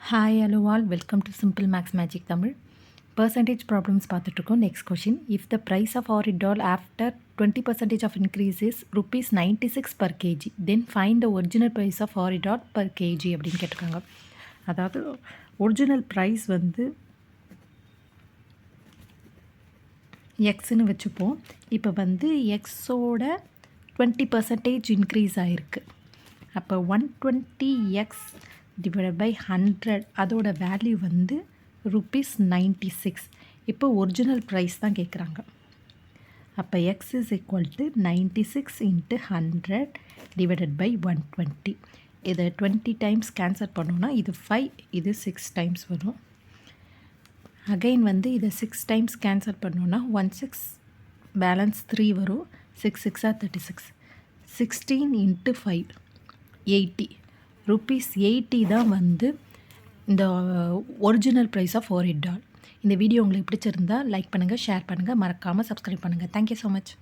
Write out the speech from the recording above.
Hi hello all welcome to simple maths magic Tamil. Percentage problems பார்த்துட்ருக்கோம். Next question, if the price of oriddhal after 20% of increase is ₹96 per kg, then find the original price of oriddhal per kg அப்படின்னு கேட்டிருக்காங்க. அதாவது original price வந்து எக்ஸ்ன்னு வச்சுப்போம். இப்போ வந்து எக்ஸோட 20% இன்க்ரீஸ் ஆகிருக்கு. அப்போ 120x டிவைடட் பை 100 அதோட வேல்யூ வந்து ₹96. இப்போ ஒரிஜினல் ப்ரைஸ் தான் கேட்குறாங்க. அப்போ x is equal to 96 into 100 divided by 120. இதை 20 டைம்ஸ் கேன்சல் பண்ணோன்னா இது 5, இது 6 டைம்ஸ் வரும். அகைன் வந்து இதை 6 டைம்ஸ் கேன்சல் பண்ணோன்னா 16 பேலன்ஸ் 3 வரும். 6 6 36. 16 இன்ட்டு 5 80. ₹80 தான் வந்து இந்த ஒரிஜினல் ப்ரைஸ் ஆஃப் oriddhal. இந்த வீடியோ உங்களுக்கு பிடிச்சிருந்தா லைக் பண்ணுங்கள், ஷேர் பண்ணுங்கள், மறக்காமல் சப்ஸ்கிரைப் பண்ணுங்கள். Thank you so much.